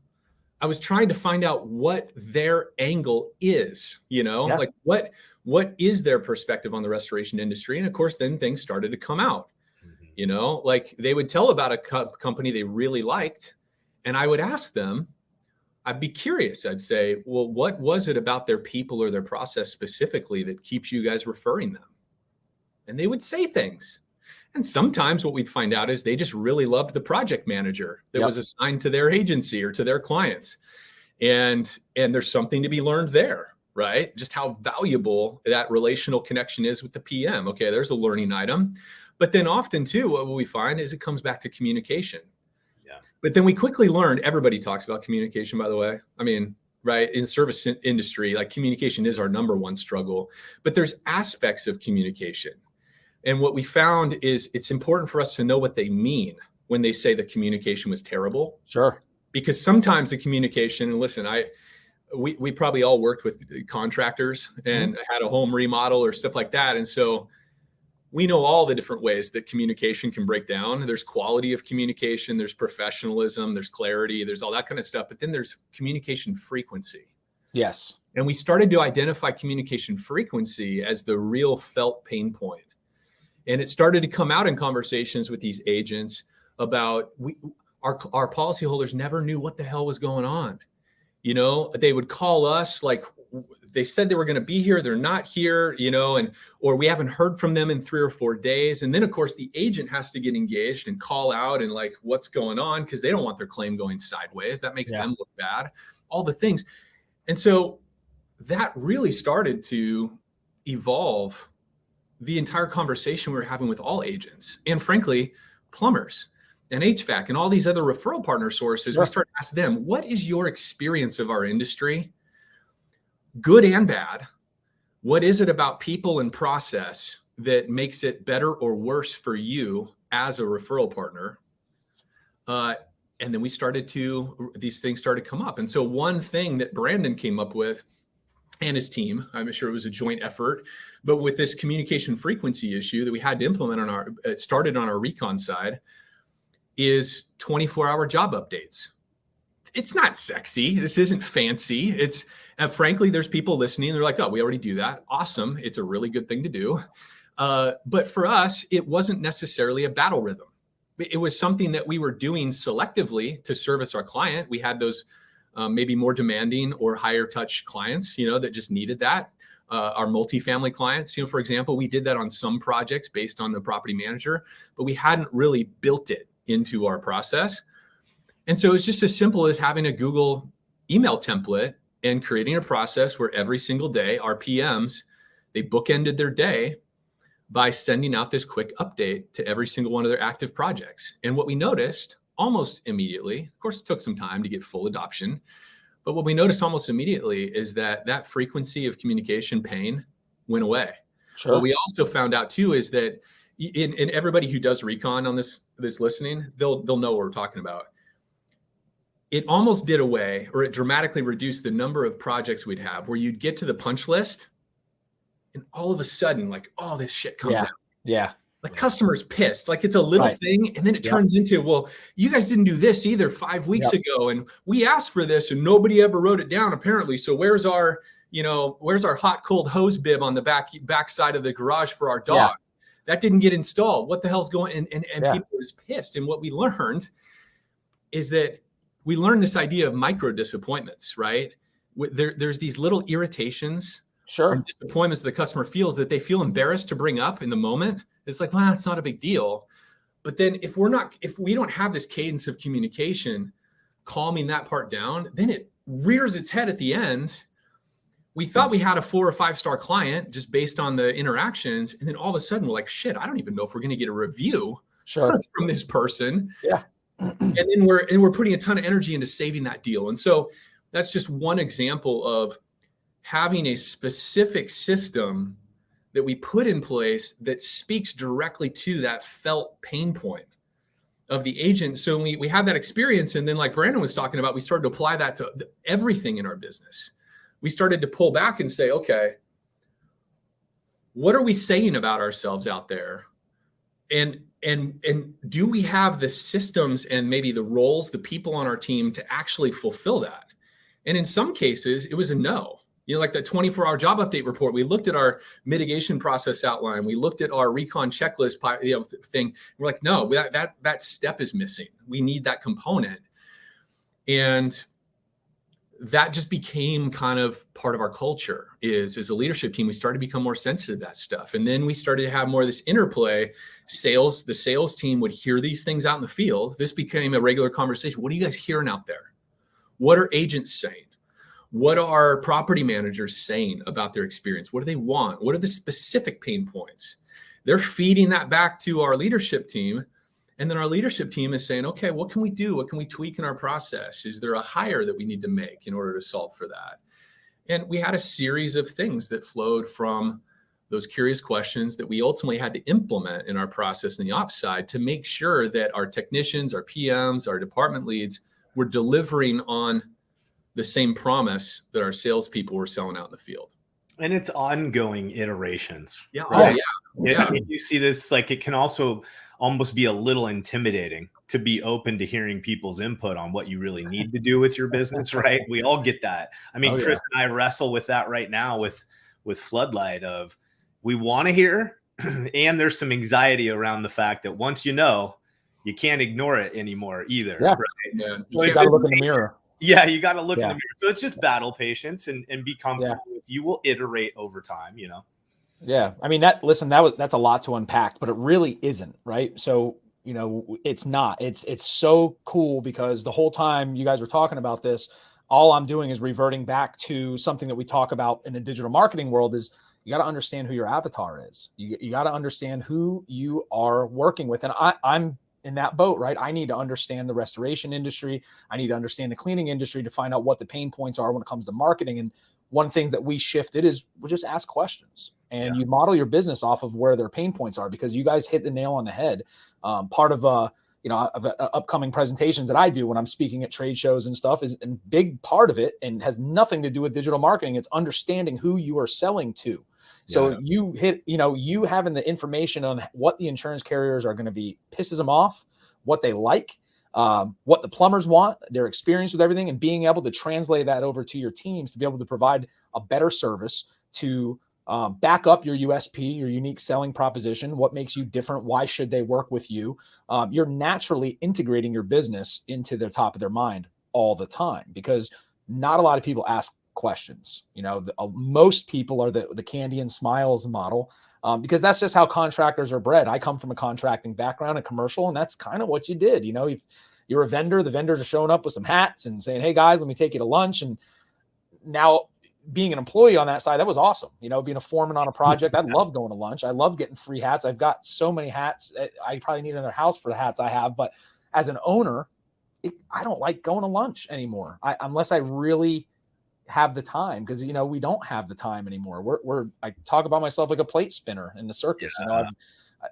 I was trying to find out what their angle is, like what is their perspective on the restoration industry? And of course, then things started to come out, like they would tell about a company they really liked. And I would ask them, I'd be curious. I'd say, well, what was it about their people or their process specifically that keeps you guys referring them? And they would say things. And sometimes what we'd find out is they just really loved the project manager that was assigned to their agency or to their clients. And there's something to be learned there, right? Just how valuable that relational connection is with the PM. Okay, there's a learning item. But then often too, what we find is it comes back to communication. Yeah. But then we quickly learned, everybody talks about communication, by the way. I mean, right, in service industry, like communication is our number one struggle. But there's aspects of communication. And what we found is it's important for us to know what they mean when they say the communication was terrible. Sure. Because sometimes the communication, and listen, we probably all worked with contractors and had a home remodel or stuff like that. And so we know all the different ways that communication can break down. There's quality of communication, there's professionalism, there's clarity, there's all that kind of stuff. But then there's communication frequency. Yes. And we started to identify communication frequency as the real felt pain point. And it started to come out in conversations with these agents about our policyholders never knew what the hell was going on. They would call us like they said they were going to be here. They're not here, or we haven't heard from them in 3 or 4 days. And then, of course, the agent has to get engaged and call out and like what's going on because they don't want their claim going sideways. That makes them look bad, all the things. And so that really started to evolve the entire conversation we were having with all agents and frankly, plumbers and HVAC and all these other referral partner sources. We start to ask them, what is your experience of our industry? Good and bad. What is it about people and process that makes it better or worse for you as a referral partner? And then these things started to come up. And so one thing that Brandon came up with and his team, I'm sure it was a joint effort, but with this communication frequency issue that we had to implement started on our recon side, is 24-hour job updates. It's not sexy. This isn't fancy. It's frankly, there's people listening. They're like, oh, we already do that. Awesome. It's a really good thing to do. But for us, it wasn't necessarily a battle rhythm. It was something that we were doing selectively to service our client. We had those maybe more demanding or higher touch clients, that just needed that. Our multifamily clients, for example, we did that on some projects based on the property manager, but we hadn't really built it into our process. And so it's just as simple as having a Google email template and creating a process where every single day our PMs, they bookended their day by sending out this quick update to every single one of their active projects. And what we noticed almost immediately, of course, it took some time to get full adoption, but what we noticed almost immediately is that frequency of communication pain went away. Sure. What we also found out too is that in everybody who does recon on this listening, they'll know what we're talking about. It almost did away, or it dramatically reduced the number of projects we'd have where you'd get to the punch list and all of a sudden, like, oh, this shit comes out. Yeah. Like customers pissed, like it's a little thing. And then it turns into, well, you guys didn't do this either 5 weeks ago. And we asked for this and nobody ever wrote it down apparently. So where's our hot, cold hose bib on the back side of the garage for our dog? Yeah. That didn't get installed. What the hell's going on? And people was pissed. And what we learned is that we learned this idea of micro disappointments, right? There's these little irritations, and disappointments the customer feels that they feel embarrassed to bring up in the moment. It's like, well, it's not a big deal. But then if we don't have this cadence of communication, calming that part down, then it rears its head at the end. We thought we had a 4 or 5 star client just based on the interactions. And then all of a sudden we're like, shit, I don't even know if we're going to get a review from this person. Yeah. And then we're putting a ton of energy into saving that deal. And so that's just one example of having a specific system that we put in place that speaks directly to that felt pain point of the agent. So we had that experience. And then like Brandon was talking about, we started to apply that to everything in our business. We started to pull back and say, okay, what are we saying about ourselves out there? And do we have the systems and maybe the roles, the people on our team to actually fulfill that? And in some cases, it was a no. Like the 24-hour job update report, we looked at our mitigation process outline. We looked at our recon checklist thing. We're like, no, that step is missing. We need that component. And that just became kind of part of our culture is as a leadership team, we started to become more sensitive to that stuff. And then we started to have more of this interplay. The sales team would hear these things out in the field. This became a regular conversation. What are you guys hearing out there? What are agents saying? What are property managers saying about their experience? What do they want? What are the specific pain points? They're feeding that back to our leadership team. And then our leadership team is saying, okay, what can we do? What can we tweak in our process? Is there a hire that we need to make in order to solve for that? And we had a series of things that flowed from those curious questions that we ultimately had to implement in our process on the ops side to make sure that our technicians, our PMs, our department leads were delivering on the same promise that our salespeople were selling out in the field. And it's ongoing iterations. Yeah. Right? Oh, yeah. You see this, like, it can also almost be a little intimidating to be open to hearing people's input on what you really need to do with your business, right? We all get that. I mean, Chris and I wrestle with that right now with Floodlight of we want to hear, and there's some anxiety around the fact that once you know, you can't ignore it anymore either. Yeah. Right? Yeah. So you got to look in the mirror. Yeah, you got to look in the mirror. So it's just battle patience and be comfortable with you will iterate over time, Yeah. I mean, that's a lot to unpack, but it really isn't, right? So, it's not. It's so cool because the whole time you guys were talking about this, all I'm doing is reverting back to something that we talk about in the digital marketing world is you got to understand who your avatar is. You got to understand who you are working with. And I'm in that boat, right? I need to understand the restoration industry. I need to understand the cleaning industry to find out what the pain points are when it comes to marketing. And one thing that we shifted is we'll just ask questions and you model your business off of where their pain points are, because you guys hit the nail on the head. Part of upcoming presentations that I do when I'm speaking at trade shows and stuff is a big part of it and has nothing to do with digital marketing. It's understanding who you are selling to. So you having the information on what the insurance carriers are going to be pisses them off, what they like, what the plumbers want, their experience with everything, and being able to translate that over to your teams to be able to provide a better service to back up your USP, your unique selling proposition. What makes you different? Why should they work with you? You're naturally integrating your business into the top of their mind all the time because not a lot of people ask questions. Most people are the candy and smiles model because that's just how contractors are bred. I come from a contracting background, a commercial, and that's kind of what you did. If you're a vendor, the vendors are showing up with some hats and saying, hey guys, let me take you to lunch. And now being an employee on that side, that was awesome. Being a foreman on a project, I love going to lunch. I love getting free hats. I've got so many hats. I probably need another house for the hats I have. But as an owner, I don't like going to lunch anymore unless I really have the time, because we don't have the time anymore. I talk about myself like a plate spinner in the circus.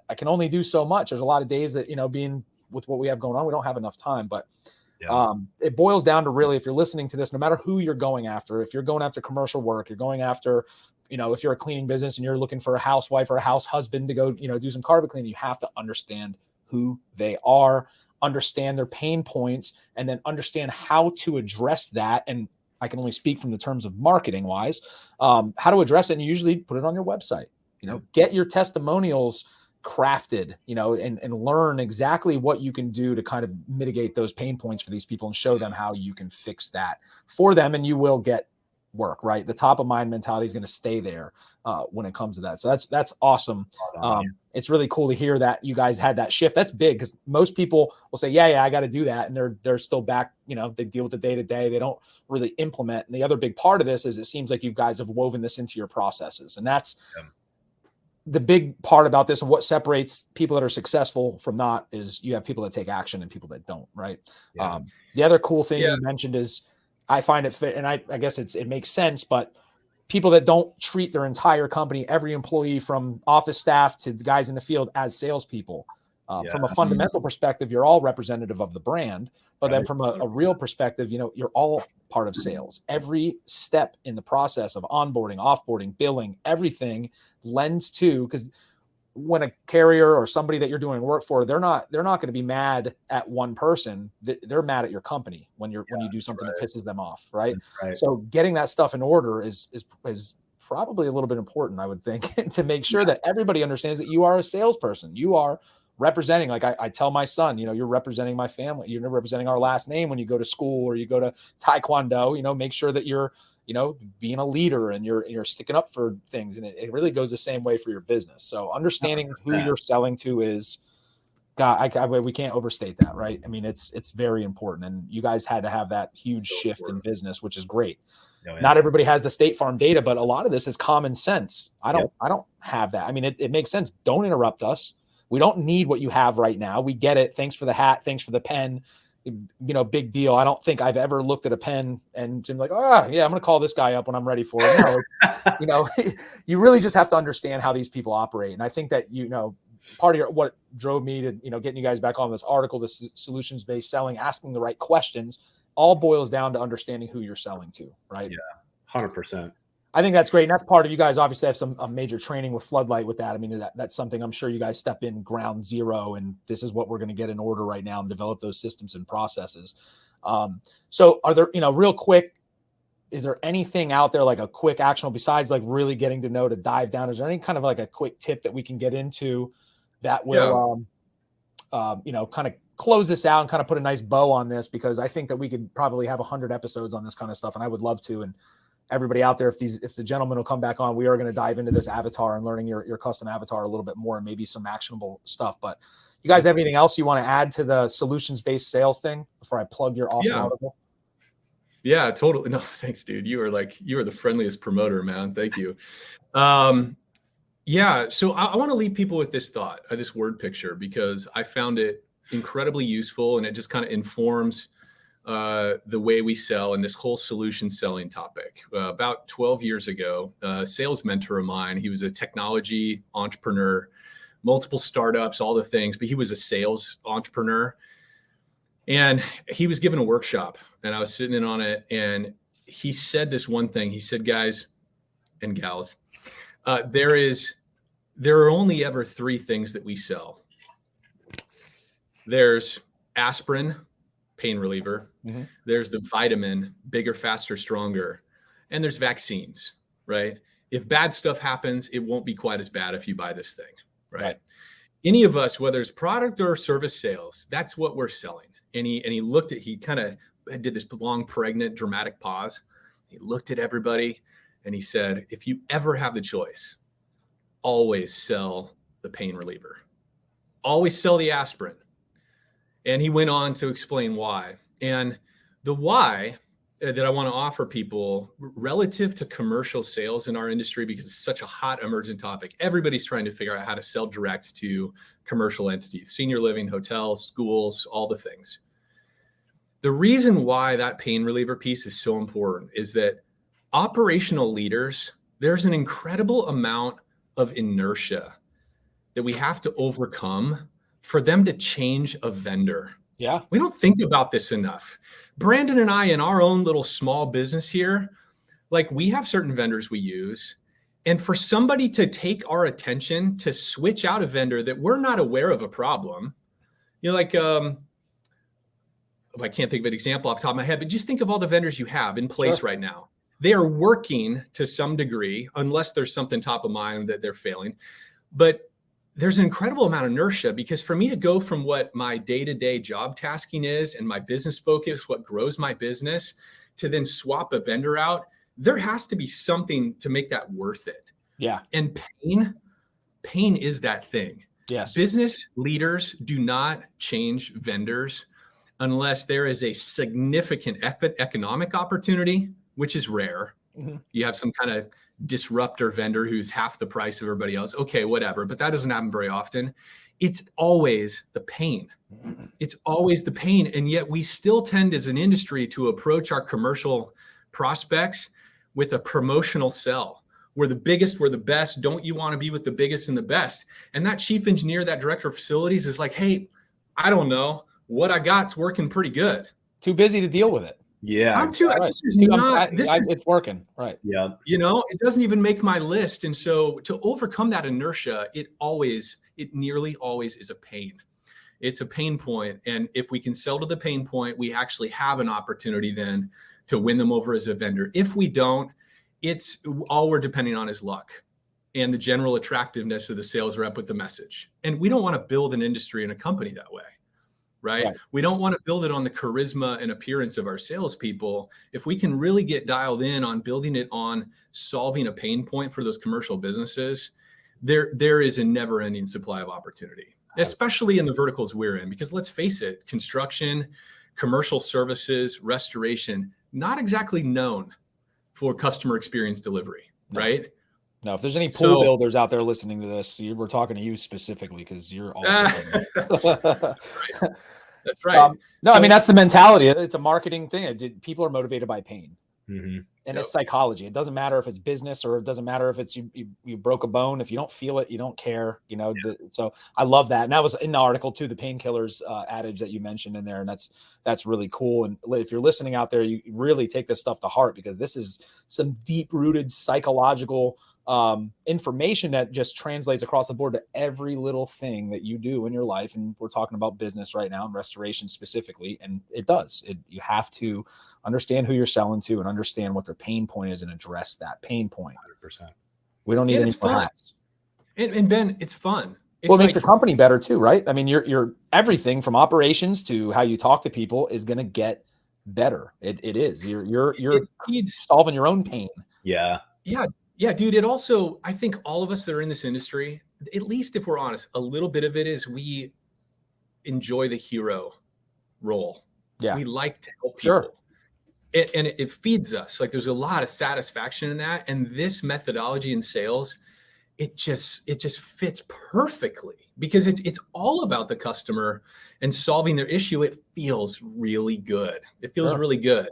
I can only do so much. There's a lot of days that being with what we have going on, we don't have enough time. But it boils down to really, if you're listening to this, no matter who you're going after, if you're going after commercial work, you're going after if you're a cleaning business and you're looking for a housewife or a house husband to go do some carpet cleaning, you have to understand who they are, understand their pain points, and then understand how to address that. And I can only speak from the terms of marketing wise, how to address it. And you usually put it on your website, get your testimonials crafted, and learn exactly what you can do to kind of mitigate those pain points for these people and show them how you can fix that for them. And you will get work, right? The top of mind mentality is going to stay there when it comes to that. So that's awesome. It's really cool to hear that you guys had that shift. That's big, because most people will say, yeah, I got to do that. And they're still back, they deal with the day to day. They don't really implement. And the other big part of this is it seems like you guys have woven this into your processes. And that's the big part about this, and what separates people that are successful from not, is you have people that take action and people that don't, right? Yeah. The other cool thing you mentioned is, I find it fit, and I guess it makes sense, but people that don't treat their entire company, every employee from office staff to the guys in the field, as salespeople. From a fundamental perspective, you're all representative of the brand, but then from a real perspective, you're all part of sales. Every step in the process of onboarding, offboarding, billing, everything lends to, because when a carrier or somebody that you're doing work for, they're not going to be mad at one person. They're mad at your company when you do something that pisses them off, right? So getting that stuff in order is probably a little bit important, I would think, to make sure that everybody understands that you are a salesperson. You are representing, like I tell my son, you're representing my family. You're representing our last name when you go to school or you go to Taekwondo. Make sure that you're being a leader and you're sticking up for things. And it really goes the same way for your business. So understanding who you're selling to is, God, we can't overstate that, right? I mean, it's very important. And you guys had to have that huge shift in business, which is great. Not everybody has the State Farm data, but a lot of this is common sense. I don't have that. I mean, it makes sense. Don't interrupt us. We don't need what you have right now. We get it. Thanks for the hat. Thanks for the pen. Big deal. I don't think I've ever looked at a pen and been like, I'm going to call this guy up when I'm ready for it. No, you really just have to understand how these people operate. And I think that, part of what drove me to, getting you guys back on this article, the solutions-based selling, asking the right questions, all boils down to understanding who you're selling to, right? Yeah, 100%. I think that's great. And that's part of, you guys obviously have some major training with Floodlight with that. I mean, that's something I'm sure you guys step in ground zero, and this is what we're going to get in order right now and develop those systems and processes. So are there, real quick, is there anything out there, like a quick actionable, besides like really getting to know, to dive down? Is there any kind of like a quick tip that we can get into that will, kind of close this out and kind of put a nice bow on this? Because I think that we could probably have 100 episodes on this kind of stuff, and I would love to. And everybody out there, if the gentleman will come back on, we are going to dive into this avatar and learning your custom avatar a little bit more, and maybe some actionable stuff. But you guys have anything else you want to add to the solutions-based sales thing before I plug your awesome article? Yeah, totally. No, thanks, dude. You are the friendliest promoter, man. Thank you. So I want to leave people with this thought, this word picture, because I found it incredibly useful, and it just kind of informs the way we sell and this whole solution selling topic. About 12 years ago, a sales mentor of mine, he was a technology entrepreneur, multiple startups, all the things, but he was a sales entrepreneur. And he was given a workshop, and I was sitting in on it, and he said this one thing. He said, guys and gals, there are only ever three things that we sell. There's aspirin, pain reliever. Mm-hmm. There's the vitamin, bigger, faster, stronger. And there's vaccines, right? If bad stuff happens, it won't be quite as bad if you buy this thing, right? Any of us, whether it's product or service sales, that's what we're selling. And he kind of did this long, pregnant, dramatic pause. He looked at everybody and he said, if you ever have the choice, always sell the pain reliever. Always sell the aspirin. And he went on to explain why. And the why that I want to offer people relative to commercial sales in our industry, because it's such a hot emergent topic. Everybody's trying to figure out how to sell direct to commercial entities, senior living, hotels, schools, all the things. The reason why that pain reliever piece is so important is that operational leaders, there's an incredible amount of inertia that we have to overcome for them to change a vendor. Yeah. We don't think about this enough. Brandon and I, in our own little small business here, like we have certain vendors we use. And for somebody to take our attention to switch out a vendor that we're not aware of a problem, like, I can't think of an example off the top of my head, but just think of all the vendors you have in place right now. They are working to some degree, unless there's something top of mind that they're failing. But there's an incredible amount of inertia, because for me to go from what my day-to-day job tasking is and my business focus, what grows my business, to then swap a vendor out, there has to be something to make that worth it. Yeah. And pain is that thing. Yes. Business leaders do not change vendors unless there is a significant economic opportunity, which is rare. Mm-hmm. You have some kind of disruptor vendor who's half the price of everybody else. Okay, whatever. But that doesn't happen very often. It's always the pain. It's always the pain. And yet we still tend as an industry to approach our commercial prospects with a promotional sell. We're the biggest, we're the best. Don't you want to be with the biggest and the best? And that chief engineer, that director of facilities is like, hey, I don't know. What I got's working pretty good. Too busy to deal with it. Yeah. I'm too, right. This is not, it's working. Right. Yeah. You know, it doesn't even make my list. And so to overcome that inertia, it nearly always is a pain. It's a pain point. And if we can sell to the pain point, we actually have an opportunity then to win them over as a vendor. If we don't, it's all we're depending on is luck and the general attractiveness of the sales rep with the message. And we don't want to build an industry and a company that way. Right? We don't want to build it on the charisma and appearance of our salespeople. If we can really get dialed in on building it on solving a pain point for those commercial businesses, there is a never-ending supply of opportunity, especially in the verticals we're in. Because let's face it, construction, commercial services, restoration, not exactly known for customer experience delivery, right? No, if there's any pool builders out there listening to this, we're talking to you specifically because you're all. Right. That's right. No, I mean, that's the mentality. It's a marketing thing. People are motivated by pain. Mm-hmm. And it's psychology. It doesn't matter if it's business or it doesn't matter if it's you broke a bone. If you don't feel it, you don't care. You know, so I love that. And that was in the article too, the painkillers adage that you mentioned in there. And that's really cool. And if you're listening out there, you really take this stuff to heart because this is some deep rooted psychological information that just translates across the board to every little thing that you do in your life. And we're talking about business right now and restoration specifically. And it does. You have to understand who you're selling to and understand what their pain point is and address that pain point. 100%. We don't need any more hats. And Ben, it's fun. It makes your company better too, right? I mean, you're everything from operations to how you talk to people is going to get better. It is. You're solving your own pain. Yeah. Yeah, dude. It also, I think all of us that are in this industry, at least if we're honest, a little bit of it is we enjoy the hero role. Yeah. We like to help people. Sure. It feeds us. Like there's a lot of satisfaction in that. And this methodology in sales, it just fits perfectly because it's all about the customer and solving their issue. It feels really good. It feels really good.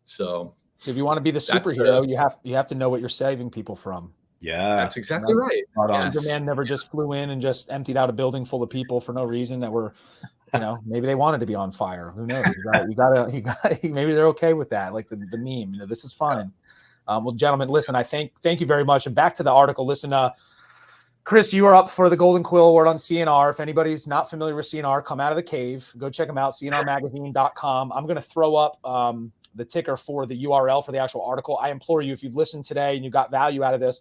So if you want to be the superhero, you have to know what you're saving people from. Yeah, that's exactly right. Superman never just flew in and just emptied out a building full of people for no reason that were, maybe they wanted to be on fire. Who knows? You gotta. Maybe they're okay with that. Like the meme. This is fine. Well, gentlemen, listen. I thank you very much. And back to the article. Listen, Chris, you are up for the Golden Quill Award on CNR. If anybody's not familiar with CNR, come out of the cave. Go check them out. CNRmagazine.com. I'm going to throw up the ticker for the URL for the actual article. I implore you, if you've listened today and you got value out of this,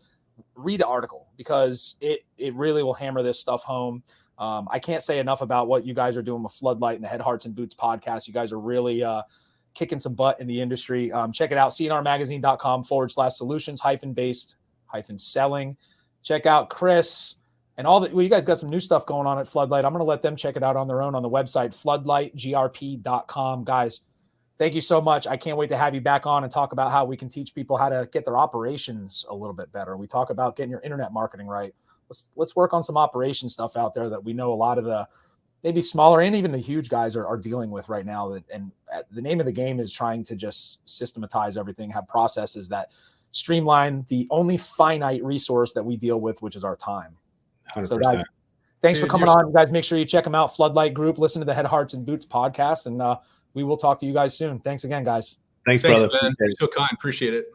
read the article because it really will hammer this stuff home. I can't say enough about what you guys are doing with Floodlight and the Head, Hearts, and Boots podcast. You guys are really kicking some butt in the industry. Check it out, cnrmagazine.com/solutions-based-selling. Check out Chris and you guys got some new stuff going on at Floodlight. I'm going to let them check it out on their own on the website, floodlightgrp.com. Guys, thank you so much. I can't wait to have you back on and talk about how we can teach people how to get their operations a little bit better. We talk about getting your internet marketing right. Let's work on some operation stuff out there that we know a lot of the maybe smaller and even the huge guys are dealing with right now. And the name of the game is trying to just systematize everything, have processes that streamline the only finite resource that we deal with, which is our time. 100%. So guys, thanks for coming on. You guys, make sure you check them out. Floodlight Group, listen to the Head, Hearts, and Boots podcast. And we will talk to you guys soon. Thanks again, guys. Thanks brother. Man. You're so kind. Appreciate it.